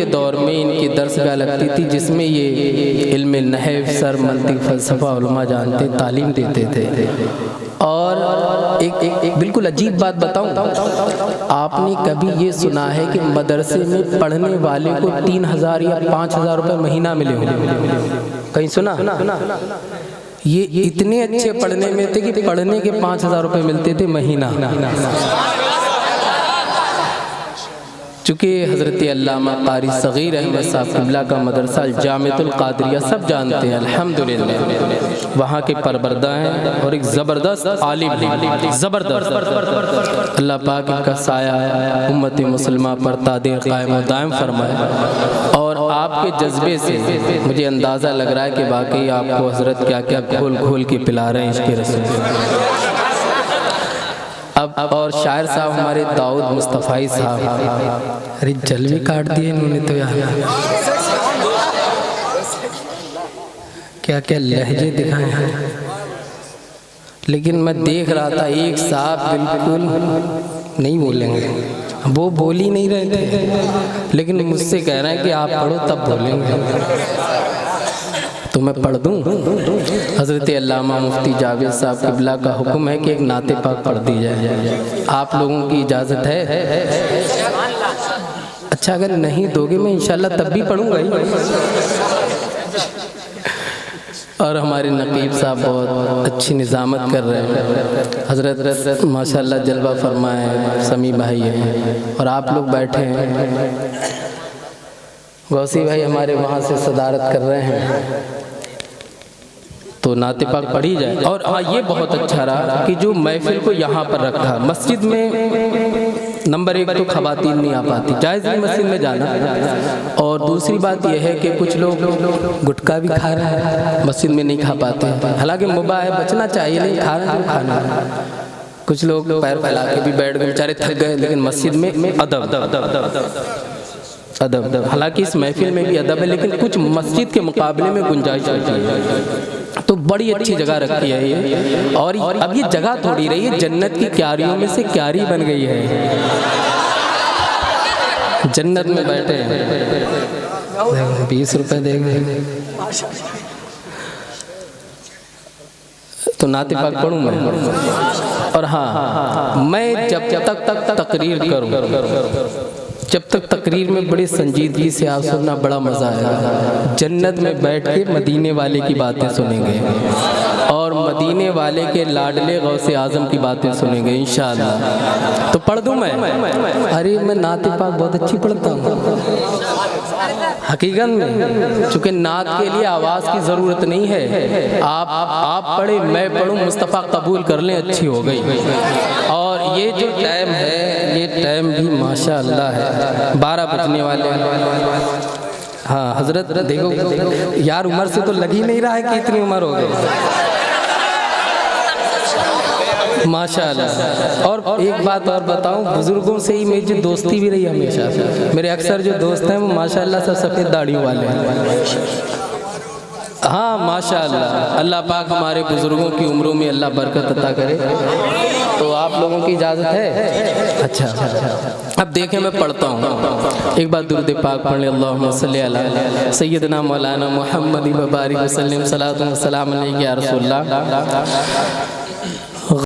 के दौर में इनकी दर्सगाह लगती थी जिसमें ये इल्म नहव, सर, मंतिक, फ़लसफ़ा उलमा जानते, तालीम देते थे। और एक बिल्कुल अजीब बात बताऊं, आपने कभी ये सुना है कि मदरसे में पढ़ने वाले को 3000 या 5000 रुपये महीना मिले होंगे? कहीं सुना? ये इतने अच्छे पढ़ने में थे कि पढ़ने के 5000 रुपये मिलते थे महीना। चूँकि हज़रत अल्लामा क़ारी सग़ीर अहमद साहब क़िबला का मदरसा जामिअतुल क़ादिरिया सब जानते हैं अल्हम्दुलिल्लाह, वहाँ के परवरदा हैं और एक ज़बरदस्त आलिम हैं, ज़बरदस्त। अल्लाह पाक इनका साया उम्मत मुसलमा पर तादे क़ायम व दायम फरमाए। और आपके जज्बे से मुझे अंदाज़ा लग रहा है कि वाकई आपको हज़रत क्या क्या घोल घोल के पिला रहे हैं इश्क़ रसूल। अब और शायर साहब हमारे दाऊद मुस्तफ़ाई साहब, अरे जल भी काट दिए इन्होंने तो यार, क्या क्या लहजे दिखाए हैं। लेकिन मैं देख रहा था एक साहब बिल्कुल नहीं बोलेंगे, वो बोल ही नहीं रहे थे, लेकिन मुझसे कह रहे हैं कि आप पढ़ो तब बोलेंगे। तो मैं पढ़ दूँ? हज़रत अल्लामा मुफ्ती जावेद साहब क़िबला का हुक्म है कि एक नाते पाक पढ़ दी जाए। आप लोगों की इजाज़त है? अच्छा, अगर नहीं दोगे मैं इंशाल्लाह तब भी पढ़ूँगा ही। और हमारे नकीब साहब बहुत अच्छी निज़ामत कर रहे हैं, हज़रत माशाल्लाह जलवा फरमाए, समी भाई हैं और आप लोग बैठे हैं। गौसी भाई हमारे वहाँ से सदारत कर रहे हैं, तो नाते पाक पढ़ी जाए। और हाँ, ये बहुत अच्छा रहा कि जो महफिल को यहाँ पर रखा। मस्जिद में नंबर 1 तो ख़वातीन नहीं आ पाती, जायज़ नहीं मस्जिद में जाना। और दूसरी बात यह है कि कुछ लोग गुटखा भी खा रहे हैं, मस्जिद में नहीं खा पाते, हालांकि मुबाह है, बचना चाहिए, नहीं खा रहे हैं तो खाना है। कुछ लोग पैर फैला के भी बैठ गए, बेचारे थक गए, लेकिन मस्जिद में अदब, हालांकि इस महफिल में भी अदब है, लेकिन कुछ मस्जिद के मुकाबले में गुंजाइश होती है। तो बड़ी अच्छी जगह रखी है ये। और अब ये जगह थोड़ी रही है, जन्नत की क्यारियों में से क्यारी बन गई है, जन्नत में बैठे हैं। 20 रुपए देंगे तो नाते पाक पढ़ूँ मैं। और हाँ, मैं जब तक तकरीर करूँ, जब तक तकरीर में बड़ी संजीदगी से आप सुनना, बड़ा मज़ा आएगा। जन्नत में बैठ के मदीने वाले की बातें सुनेंगे और मदीने वाले के लाडले गौसे आज़म की बातें सुनेंगे इंशाअल्लाह। तो पढ़ दूँ मैं? अरे मैं नाते पाक बहुत अच्छी पढ़ता हूँ हकीकत में, चूँकि नात के लिए आवाज़ की ज़रूरत नहीं है। आप पढ़े, मैं पढ़ूँ, मुस्तफ़ा कबूल कर लें, अच्छी हो गई। और ये जो टाइम है, ये टाइम भी माशाअल्लाह है, 12 बजने वाले। हाँ हज़रत देखो यार, उम्र से तो लग ही नहीं रहा है कि इतनी उम्र हो गई माशाअल्लाह। और एक बात और बताऊं, बुज़ुर्गों से ही मेरी दोस्ती भी रही हमेशा। मेरे अक्सर जो दोस्त हैं वो माशाअल्लाह सब सफ़ेद दाढ़ियों वाले हैं। हाँ माशाअल्लाह, अल्लाह पाक हमारे बुज़ुर्गों की उम्रों में अल्लाह बरकत अता करे। तो आप लोगों की इजाज़त है? अच्छा, अब देखें मैं पढ़ता हूँ। एक बार दुरूद पाक पढ़ लें, अल्लाहुम्मा सल्ली अला सय्यदना मौलाना मुहम्मद व बारिक वसल्लम, सलातु व सलाम अलैका या रसूलल्लाह।